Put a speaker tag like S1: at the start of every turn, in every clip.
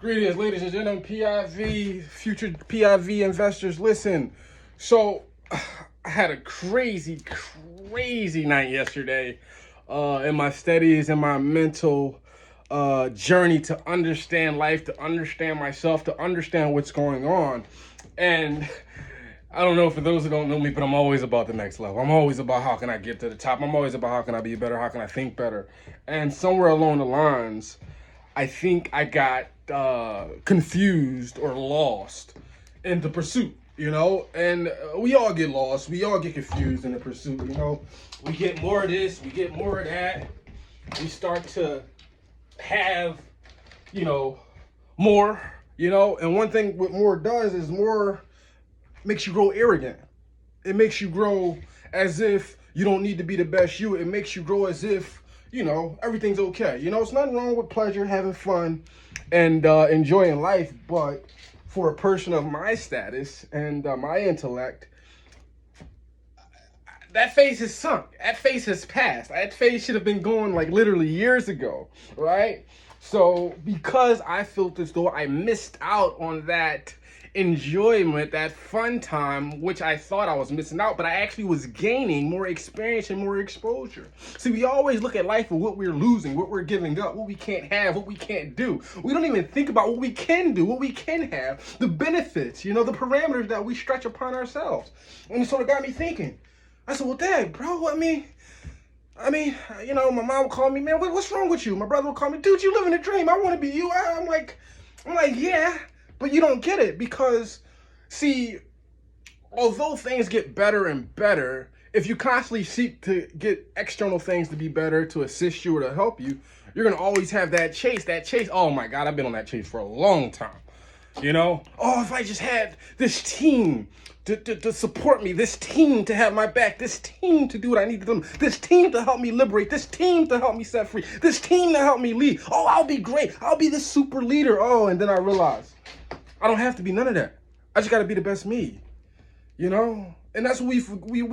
S1: Greetings, ladies and gentlemen, PIV, future PIV investors. Listen, so I had a crazy night yesterday in my studies and my mental journey to understand life, to understand myself, to understand what's going on. And I don't know for those who don't know me, but I'm always about the next level. I'm always about how can I get to the top. I'm always about how can I be better, how can I think better. And somewhere along the lines, I think I got confused or lost in the pursuit, and we all get lost. We all get confused in the pursuit, We get more of this, we get more of that. We start to have, more, and one thing what more does is more makes you grow arrogant. It makes you grow as if you don't need to be the best you. It makes you grow as if everything's okay. It's nothing wrong with pleasure, having fun, and enjoying life. But for a person of my status and my intellect, that phase has sunk. That phase has passed. That phase should have been going like literally years ago, right? So because I felt as though I missed out on that enjoyment, that fun time, which I thought I was missing out, but I actually was gaining more experience and more exposure. See, we always look at life for what we're losing, what we're giving up, what we can't have, what we can't do. We don't even think about what we can do, what we can have, the benefits, the parameters that we stretch upon ourselves. And it sort of got me thinking. I said, well, dang, bro, I mean, my mom would call me, man, what's wrong with you? My brother would call me, dude, you living a dream. I want to be you. I'm like, yeah. But you don't get it because, see, although things get better and better, if you constantly seek to get external things to be better, to assist you or to help you, you're going to always have that chase. Oh my God, I've been on that chase for a long time. Oh, if I just had this team to support me, this team to have my back, this team to do what I need to do, this team to help me liberate, this team to help me set free, this team to help me lead. Oh, I'll be great. I'll be the super leader. Oh, and then I realized I don't have to be none of that. I just got to be the best me, And that's what we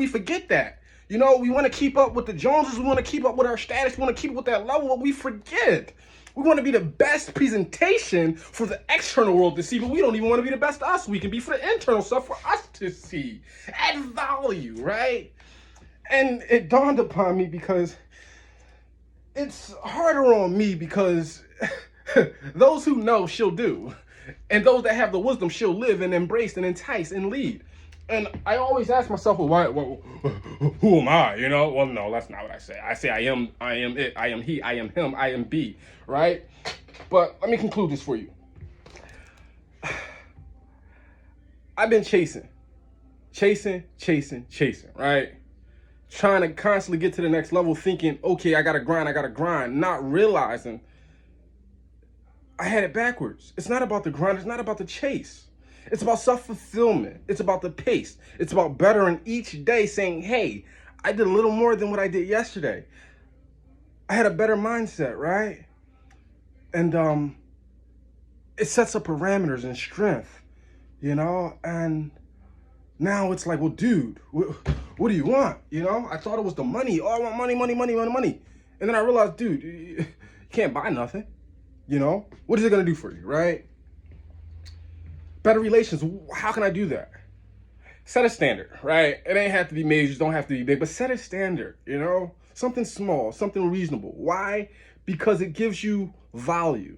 S1: forget that. We want to keep up with the Joneses. We want to keep up with our status. We want to keep up with that level. But we forget. We want to be the best presentation for the external world to see, but we don't even want to be the best us. We can be for the internal stuff for us to see. Add value, right? And it dawned upon me because it's harder on me because those who know shall do. And those that have the wisdom shall live and embrace and entice and lead. And I always ask myself, who am I? Well, no, that's not what I say. I say I am it, I am he, I am him, I am be, right? But let me conclude this for you. I've been chasing, right? Trying to constantly get to the next level, thinking, okay, I gotta grind, not realizing I had it backwards. It's not about the grind. It's not about the chase. It's about self-fulfillment. It's about the pace. It's about bettering each day, saying, hey, I did a little more than what I did yesterday. I had a better mindset, right? And it sets up parameters and strength, And now it's like, well, dude, what do you want? I thought it was the money. Oh, I want money. And then I realized, dude, you can't buy nothing. What is it going to do for you, right? Better relations. How can I do that? Set a standard, right? It ain't have to be major, don't have to be big, but set a standard, Something small, something reasonable. Why? Because it gives you value,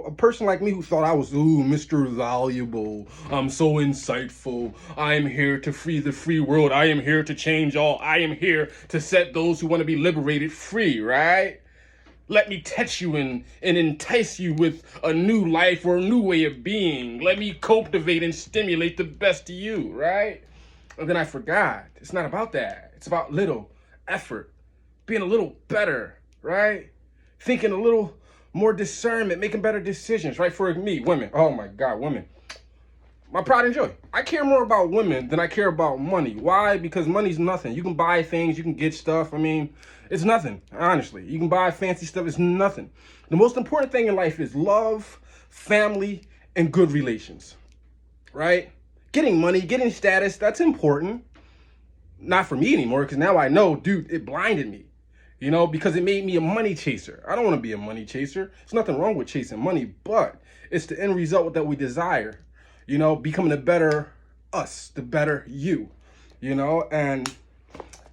S1: A person like me who thought I was, Mr. Valuable, I'm so insightful, I am here to free the free world, I am here to change all, I am here to set those who want to be liberated free, right? Let me touch you and entice you with a new life or a new way of being. Let me cultivate and stimulate the best of you, right? And then I forgot. It's not about that. It's about little effort, being a little better, right? Thinking a little more discernment, making better decisions, right? For me, women. Oh my God, women. My pride and joy. I care more about women than I care about money. Why? Because money's nothing. You can buy things, you can get stuff. It's nothing, honestly. You can buy fancy stuff, it's nothing. The most important thing in life is love, family, and good relations, right? Getting money, getting status, that's important. Not for me anymore, because now I know, dude, it blinded me. you know, because it made me a money chaser. I don't want to be a money chaser. There's nothing wrong with chasing money, but It's the end result that we desire, you know, becoming the better us, the better you, you know, and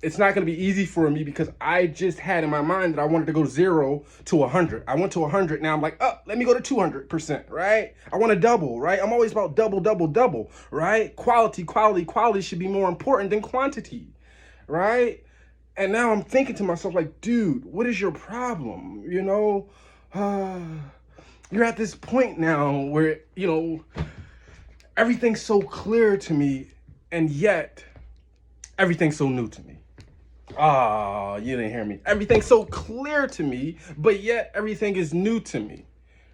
S1: it's not going to be easy for me because I just had in my mind that I wanted to go 0 to 100. I went to 100. Now I'm like, oh, let me go to 200%, right? I want to double, right? I'm always about double, double, double, right? Quality, quality, quality should be more important than quantity, right? And now I'm thinking to myself like, dude, what is your problem? You know, you're at this point now where, you know, everything's so clear to me and yet everything's so new to me. Ah, you didn't hear me. Everything's so clear to me, but yet everything is new to me,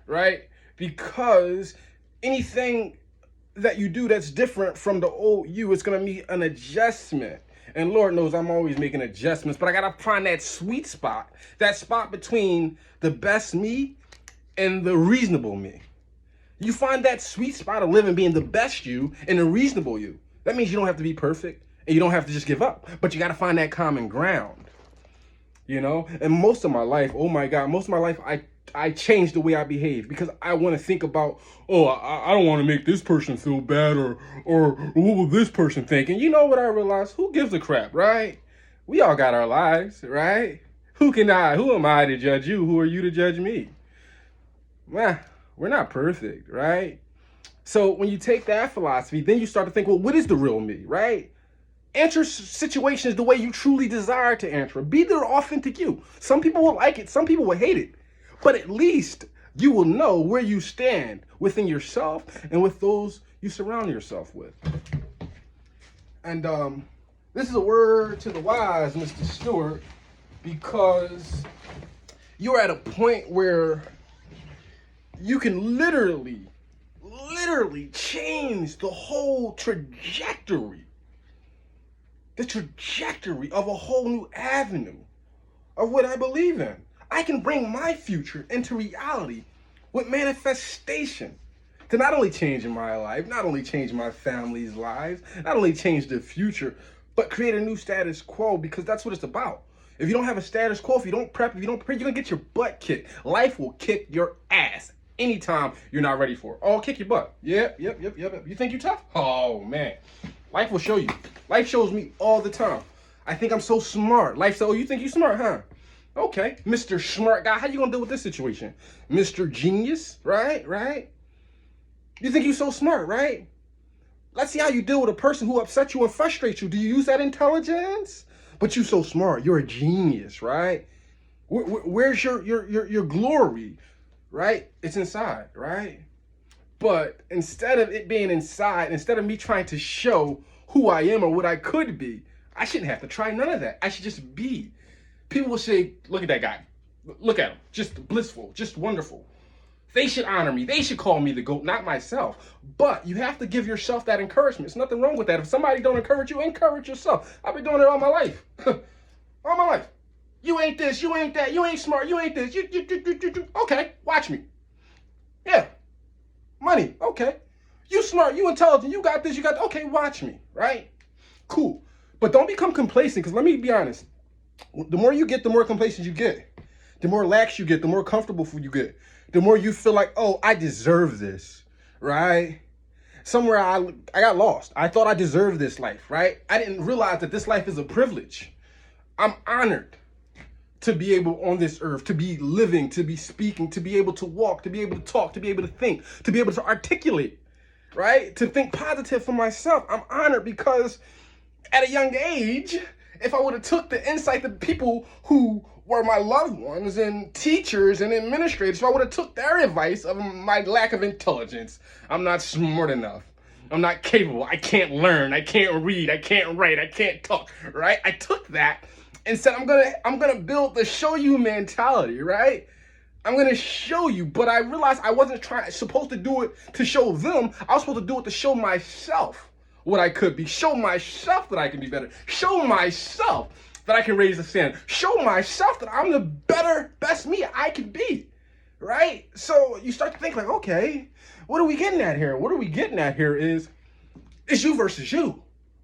S1: right? Because anything that you do that's different from the old you, it's going to need an adjustment. And Lord knows I'm always making adjustments, but I got to find that sweet spot, that spot between the best me and the reasonable me. You find that sweet spot of living being the best you and the reasonable you. That means you don't have to be perfect. And you don't have to just give up, but you got to find that common ground, you know? And most of my life, oh my God, most of my life, I changed the way I behave because I want to think about, oh, I don't want to make this person feel bad or what will this person think? And you know what I realized? Who gives a crap, right? We all got our lives, right? Who am I to judge you? Who are you to judge me? Well, we're not perfect, right? So when you take that philosophy, then you start to think, well, what is the real me, right? Answer situations the way you truly desire to answer. Be the authentic you. Some people will like it, some people will hate it. But at least you will know where you stand within yourself and with those you surround yourself with. And this is a word to the wise, Mr. Stewart, because you're at a point where you can literally change the whole trajectory of a whole new avenue of what I believe in. I can bring my future into reality with manifestation to not only change my life, not only change my family's lives, not only change the future, but create a new status quo because that's what it's about. If you don't have a status quo, if you don't prep, if you don't prepare, you're gonna get your butt kicked. Life will kick your ass anytime you're not ready for it. Oh, kick your butt. Yep. You think you're tough? Oh, man. Life will show you. Life shows me all the time. I think I'm so smart. Life says, oh, you think you're smart, huh? Okay, Mr. Smart Guy, how you gonna deal with this situation? Mr. Genius, right? You think you're so smart, right? Let's see how you deal with a person who upsets you and frustrates you. Do you use that intelligence? But you're so smart. You're a genius, right? Where's your glory, right? It's inside, right? But instead of it being inside, instead of me trying to show who I am or what I could be, I shouldn't have to try none of that. I should just be. People will say, look at that guy. Look at him. Just blissful, just wonderful. They should honor me. They should call me the GOAT, not myself. But you have to give yourself that encouragement. There's nothing wrong with that. If somebody don't encourage you, encourage yourself. I've been doing it all my life. All my life. You ain't this, you ain't that, you ain't smart, you ain't this. You. Okay, watch me. Yeah. Money, okay. You smart, you intelligent, you got this, you got that. Okay, watch me, right? Cool. But don't become complacent, because let me be honest. The more you get, the more complacent you get. The more lax you get, the more comfortable you get. The more you feel like, oh, I deserve this, right? Somewhere I got lost. I thought I deserved this life, right? I didn't realize that this life is a privilege. I'm honored to be able on this earth, to be living, to be speaking, to be able to walk, to be able to talk, to be able to think, to be able to articulate, right? To think positive for myself. I'm honored because at a young age, if I would have took the insight that people who were my loved ones and teachers and administrators, if I would have took their advice of my lack of intelligence, I'm not smart enough, I'm not capable, I can't learn, I can't read, I can't write, I can't talk, right? I took that and said, I'm gonna build the show you mentality, right? I'm gonna show you, but I realized I wasn't supposed to do it to show them. I was supposed to do it to show myself what I could be, show myself that I can be better, show myself that I can raise the standard, show myself that I'm the best me I can be, right? So you start to think like, okay, what are we getting at here? What are we getting at here is, it's you versus you.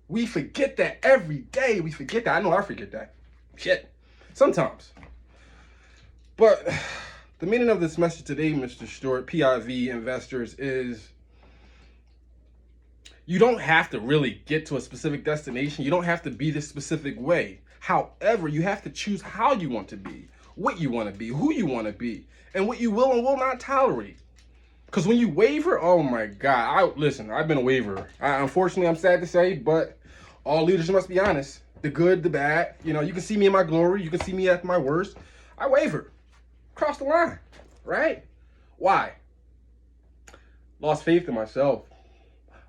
S1: We forget that every day. We forget that. I know I forget that. Shit. Sometimes. But The meaning of this message today, Mr. Stewart, PIV investors, is you don't have to really get to a specific destination. You don't have to be this specific way. However, you have to choose how you want to be, what you want to be, who you want to be, and what you will and will not tolerate. Because when you waver, oh my God, listen, I've been a waverer. Unfortunately, I'm sad to say, but all leaders must be honest. The good, the bad. You know, you can see me in my glory. You can see me at my worst. I wavered. Crossed the line, right? Why? Lost faith in myself.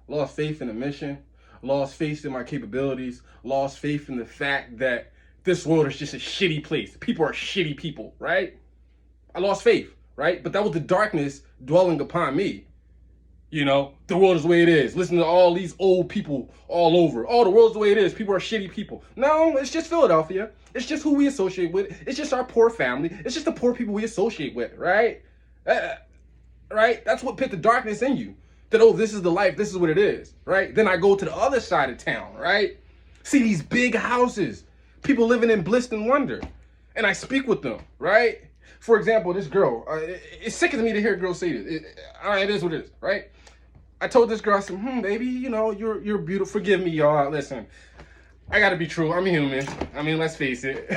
S1: Lost faith in the mission. Lost faith in my capabilities. Lost faith in the fact that this world is just a shitty place. People are shitty people, right? I lost faith, right? But that was the darkness dwelling upon me. You know, the world is the way it is. Listen to all these old people all over. Oh, the world's the way it is. People are shitty people. No, it's just Philadelphia. It's just who we associate with. It's just our poor family. It's just the poor people we associate with, right? Right? That's what put the darkness in you. That, oh, this is the life. This is what it is, right? Then I go to the other side of town, right? See these big houses. People living in bliss and wonder. And I speak with them, right? For example, this girl. It sickens me to hear girls say this. It is what it is, right? I told this girl, I said, baby, you know, you're beautiful. Forgive me, y'all. Listen, I gotta be true. I'm human. I mean, let's face it.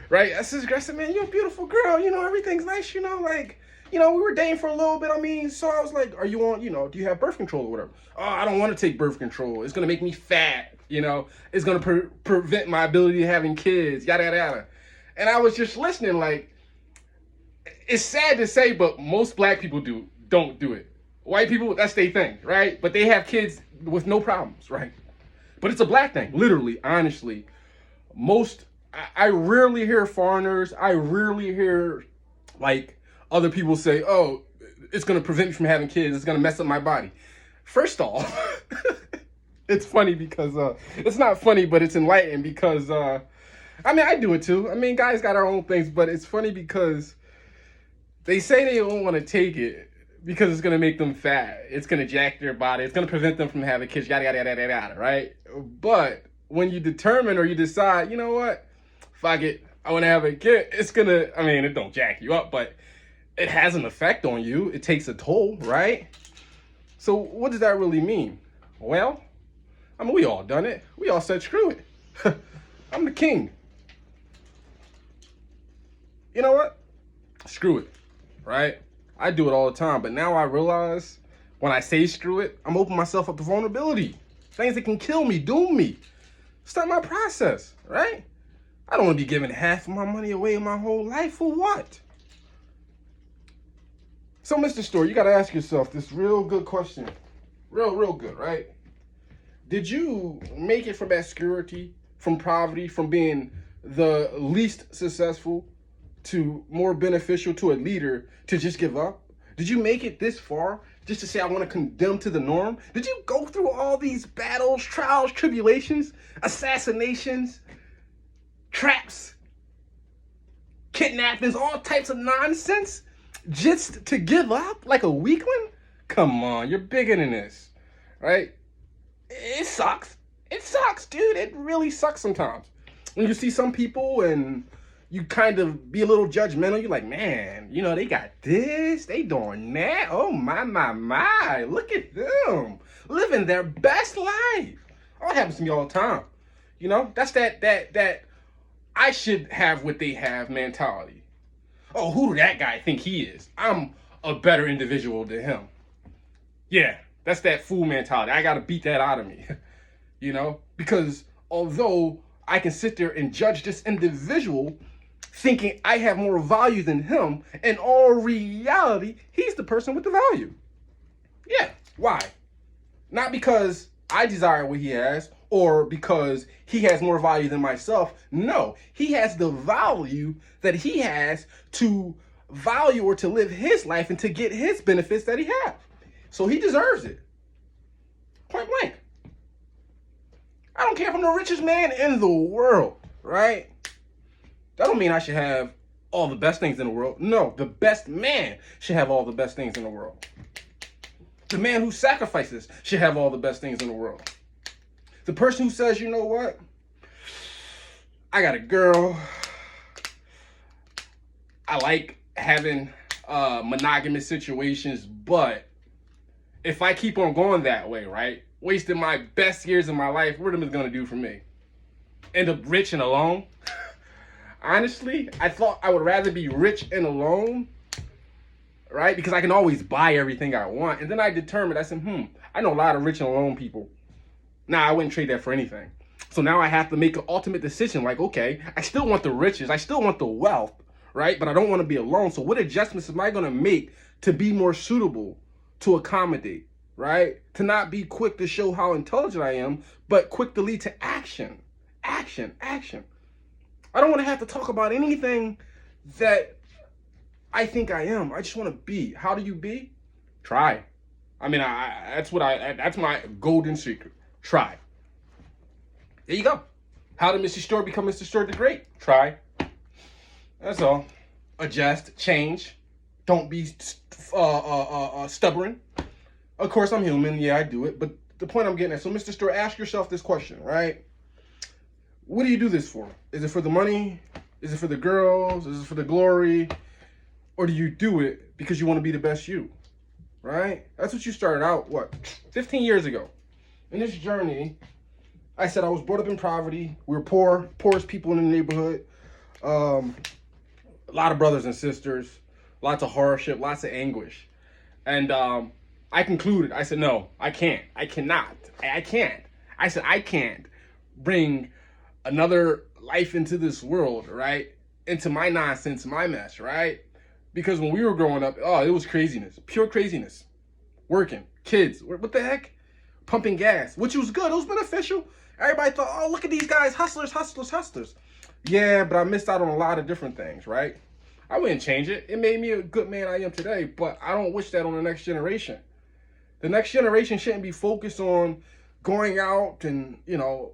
S1: Right? I said, man, you're a beautiful girl. You know, everything's nice, you know, like, you know, we were dating for a little bit. I mean, so I was like, are you on, you know, do you have birth control or whatever? Oh, I don't want to take birth control. It's going to make me fat, you know. It's going to prevent my ability of having kids, yada, yada, yada. And I was just listening like, it's sad to say, but most black people don't do it. White people, that's their thing, right? But they have kids with no problems, right? But it's a black thing, literally, honestly. I rarely hear foreigners, I rarely hear, like, other people say, oh, it's going to prevent me from having kids. It's going to mess up my body. First off, it's funny because, it's not funny, but it's enlightening because, I mean, I do it too. I mean, guys got our own things, but it's funny because they say they don't want to take it because it's going to make them fat. It's going to jack their body. It's going to prevent them from having kids, yada, yada, yada, yada, yada, right? But when you determine or you decide, you know what, fuck it, I want to have a kid, it's going to, I mean, it don't jack you up, but it has an effect on you. It takes a toll, right? So what does that really mean? Well, I mean, we all done it. We all said, screw it. I'm the king. You know what? Screw it, right? I do it all the time, but now I realize when I say screw it, I'm opening myself up to vulnerability. Things that can kill me, doom me. Start my process, right? I don't want to be giving half of my money away my whole life for what? So, Mr. Stewart, you got to ask yourself this real good question. Real good, right? Did you make it from obscurity, from poverty, from being the least successful to more beneficial to a leader to just give up? Did you make it this far just to say, I want to condemn to the norm? Did you go through all these battles, trials, tribulations, assassinations, traps, kidnappings, all types of nonsense just to give up like a weakling? Come on, you're bigger than this, right? It sucks. It sucks, dude. It really sucks sometimes. When you see some people and you kind of be a little judgmental, you're like, man, you know, they got this, they doing that. Oh, my. Look at them living their best life. Oh, it happens to me all the time. You know, that's that I should have what they have mentality. Oh, who do that guy think he is? I'm a better individual than him. Yeah, that's that fool mentality. I got to beat that out of me, you know, because although I can sit there and judge this individual thinking I have more value than him, in all reality, he's the person with the value. Yeah, why? Not because I desire what he has or because he has more value than myself. No, he has the value that he has to value or to live his life and to get his benefits that he has. So he deserves it. Point blank. I don't care if I'm the richest man in the world, right? That don't mean I should have all the best things in the world. No, the best man should have all the best things in the world. The man who sacrifices should have all the best things in the world. The person who says, you know what? I got a girl. I like having monogamous situations, but if I keep on going that way, right, wasting my best years of my life, what am I gonna do for me? End up rich and alone? Honestly, I thought I would rather be rich and alone, right? Because I can always buy everything I want. And then I determined, I said, I know a lot of rich and alone people. Nah, I wouldn't trade that for anything. So now I have to make an ultimate decision. Like, okay, I still want the riches. I still want the wealth, right? But I don't want to be alone. So what adjustments am I going to make to be more suitable to accommodate, right? To not be quick to show how intelligent I am, but quick to lead to action. Action, action. I don't want to have to talk about anything that I think I am. I just want to be. How do you be? Try. I mean, that's my golden secret. Try. There you go. How did Mr. Stewart become Mr. Stewart the Great? Try. That's all. Adjust, change. Don't be stubborn. Of course, I'm human. Yeah, I do it. But the point I'm getting at, so Mr. Stewart, ask yourself this question, right? What do you do this for? Is it for the money? Is it for the girls? Is it for the glory? Or do you do it because you want to be the best you? Right? That's what you started out, 15 years ago. In this journey, I said I was brought up in poverty. We were poorest people in the neighborhood. A lot of brothers and sisters, lots of hardship, lots of anguish. And I concluded, I said, no, I can't. I cannot. I can't. I said, I can't bring another life into this world, right? Into my nonsense, my mess, right? Because when we were growing up, it was craziness, pure craziness. Working, kids, what the heck? Pumping gas, which was good. It was beneficial. Everybody thought, oh, look at these guys, hustlers, hustlers, hustlers. Yeah, but I missed out on a lot of different things, right? I wouldn't change it. It made me a good man I am today, but I don't wish that on the next generation. The next generation shouldn't be focused on going out and,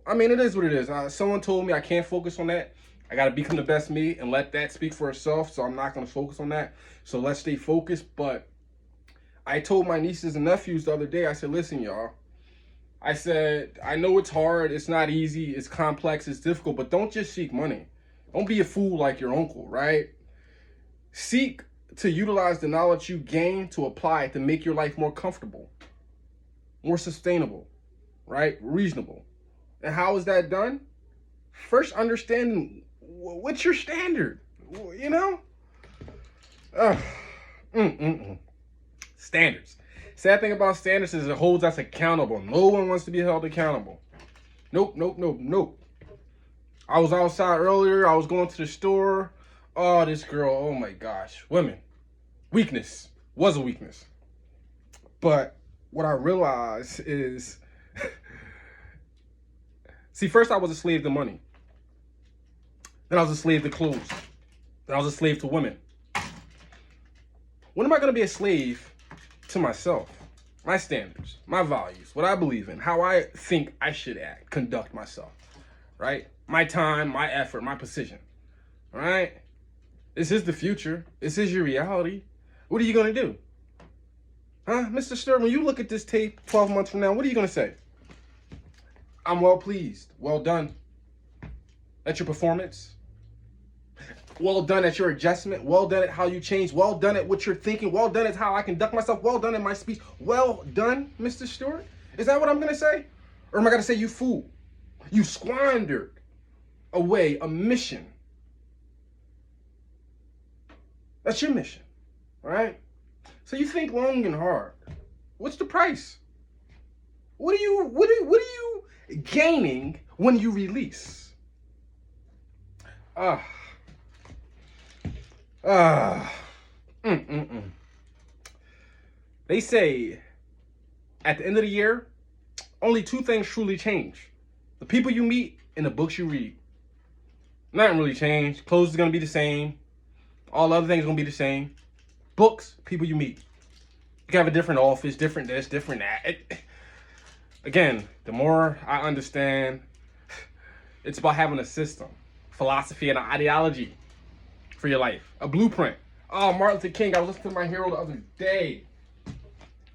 S1: I mean, it is what it is. Someone told me I can't focus on that. I got to become the best me and let that speak for itself. So I'm not going to focus on that. So let's stay focused. But I told my nieces and nephews the other day, I said, listen, y'all. I said, I know it's hard. It's not easy. It's complex. It's difficult. But don't just seek money. Don't be a fool like your uncle, right? Seek to utilize the knowledge you gain to apply it to make your life more comfortable, more sustainable, right? Reasonable. And how is that done? First, understanding what's your standard, Standards. Sad thing about standards is it holds us accountable. No one wants to be held accountable. Nope. I was outside earlier. I was going to the store. Oh, this girl. Oh my gosh. Women. Weakness. Was a weakness. But what I realized is, see, first I was a slave to money. Then I was a slave to clothes. Then I was a slave to women. When am I going to be a slave to myself? My standards, my values, what I believe in, how I think I should act, conduct myself, right? My time, my effort, my position, all right? This is the future. This is your reality. What are you going to do? Huh? Mr. Stewart, when you look at this tape 12 months from now, what are you going to say? I'm well pleased. Well done. At your performance. Well done at your adjustment. Well done at how you change. Well done at what you're thinking. Well done at how I conduct myself. Well done at my speech. Well done, Mr. Stewart. Is that what I'm going to say? Or am I going to say, you fool? You squandered away a mission. That's your mission, right? So you think long and hard. What's the price? What are you gaining when you release? They say at the end of the year, only two things truly change: the people you meet and the books you read. Nothing really changed. Clothes is gonna be the same. All other things gonna be the same. Books, people you meet. You can have a different office, different this, different that. Again, the more I understand, it's about having a system, philosophy, and an ideology for your life. A blueprint. Oh, Martin Luther King, I was listening to my hero the other day.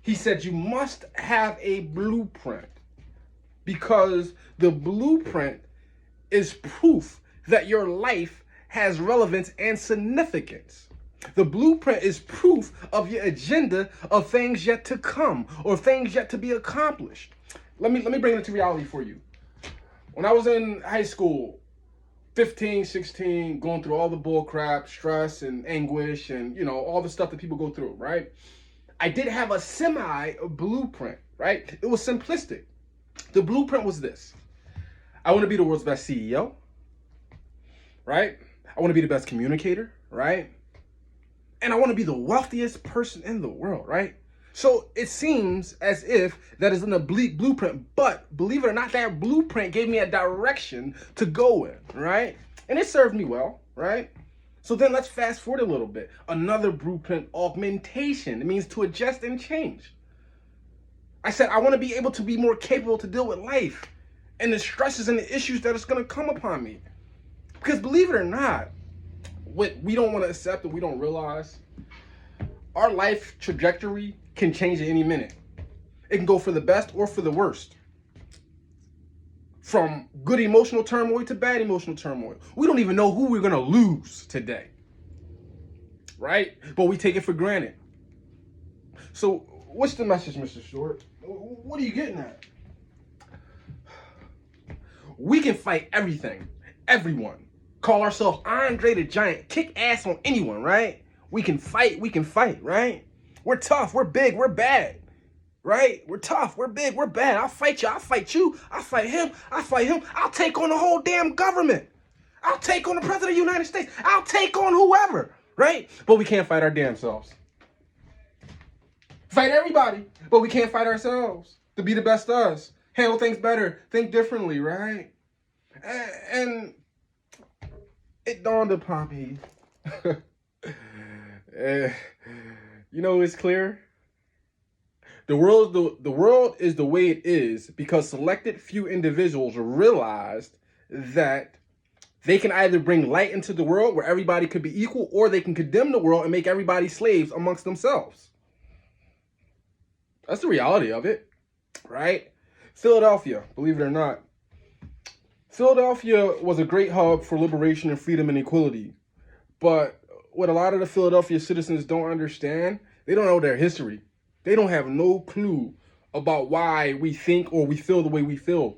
S1: He said you must have a blueprint because the blueprint is proof that your life has relevance and significance. The blueprint is proof of your agenda of things yet to come or things yet to be accomplished. Let me bring it to reality for you. When I was in high school, 15, 16, going through all the bull crap, stress and anguish and, all the stuff that people go through, right? I did have a semi blueprint, right? It was simplistic. The blueprint was this. I want to be the world's best CEO, right? I want to be the best communicator, right? And I want to be the wealthiest person in the world, right? So it seems as if that is an oblique blueprint, but believe it or not, that blueprint gave me a direction to go in, right? And it served me well, right? So then let's fast forward a little bit. Another blueprint, augmentation. It means to adjust and change. I said, I want to be able to be more capable to deal with life and the stresses and the issues that is going to come upon me. Because believe it or not, what we don't want to accept and we don't realize, our life trajectory can change at any minute. It can go for the best or for the worst. From good emotional turmoil to bad emotional turmoil. We don't even know who we're going to lose today. Right? But we take it for granted. So what's the message, Mr. Stewart? What are you getting at? We can fight everything, everyone. Call ourselves Andre the Giant, kick ass on anyone, right? We can fight, right? We're tough, we're big, we're bad, right? We're tough, we're big, we're bad. I'll fight you, I'll fight you, I'll fight him, I'll take on the whole damn government. I'll take on the president of the United States. I'll take on whoever, right? But we can't fight our damn selves. Fight everybody, but we can't fight ourselves to be the best us. Handle things better, think differently, right? And it dawned upon me. It's clear. The world is the way it is because selected few individuals realized that they can either bring light into the world where everybody could be equal, or they can condemn the world and make everybody slaves amongst themselves. That's the reality of it, right? Philadelphia, believe it or not. Philadelphia was a great hub for liberation and freedom and equality. But what a lot of the Philadelphia citizens don't understand, they don't know their history. They don't have no clue about why we think or we feel the way we feel.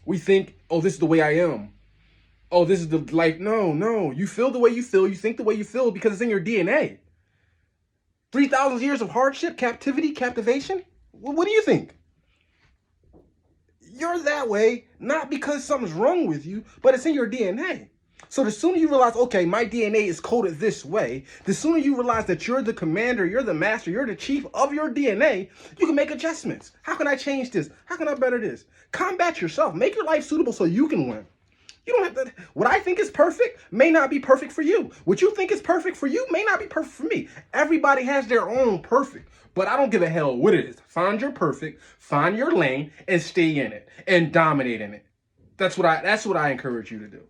S1: We think, oh, this is the way I am. Oh, this is the life. No. You feel the way you feel. You think the way you feel because it's in your DNA. 3,000 years of hardship, captivity, captivation. What do you think? You're that way, not because something's wrong with you, but it's in your DNA. So the sooner you realize, okay, my DNA is coded this way, the sooner you realize that you're the commander, you're the master, you're the chief of your DNA, you can make adjustments. How can I change this? How can I better this? Combat yourself. Make your life suitable so you can win. You don't have to. What I think is perfect may not be perfect for you. What you think is perfect for you may not be perfect for me. Everybody has their own perfect, but I don't give a hell what it is. Find your perfect, find your lane, and stay in it and dominate in it. That's what I encourage you to do.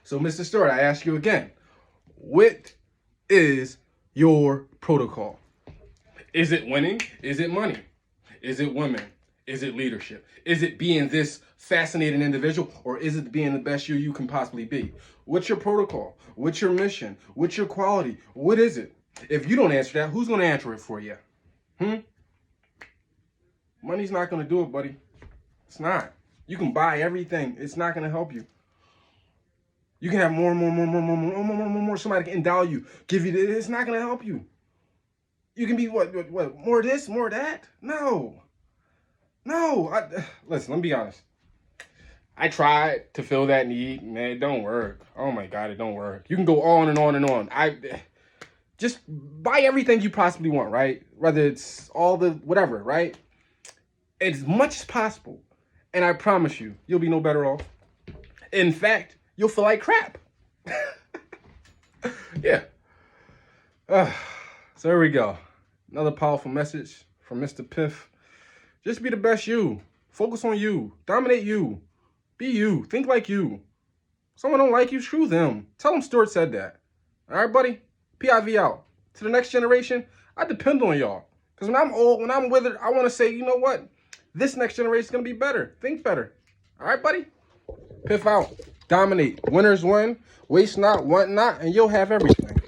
S1: So, Mr. Stewart, I ask you again, what is your protocol? Is it winning? Is it money? Is it women? Is it leadership? Is it being this fascinating individual, or is it being the best you can possibly be? What's your protocol? What's your mission? What's your quality? What is it? If you don't answer that, who's going to answer it for you? Money's not going to do it, buddy. It's not. You can buy everything. It's not going to help you. You can have more. Somebody can endow you, give you this. It's not going to help you. You can be what? More of this, more of that? No. Listen, let me be honest. I tried to fill that need, man. It don't work. Oh my God, it don't work. You can go on and on and on. Just buy everything you possibly want, right? Whether it's all the whatever, right? As much as possible. And I promise you, you'll be no better off. In fact, you'll feel like crap. Yeah. So there we go. Another powerful message from Mr. Piff. Just be the best you. Focus on you. Dominate you. Be you. Think like you. Someone don't like you, screw them. Tell them Stewart said that. All right, buddy? PIV out. To the next generation, I depend on y'all. Because when I'm old, when I'm withered, I want to say, you know what? This next generation is going to be better. Think better. All right, buddy? Piff out. Dominate. Winners win. Waste not, want not, and you'll have everything.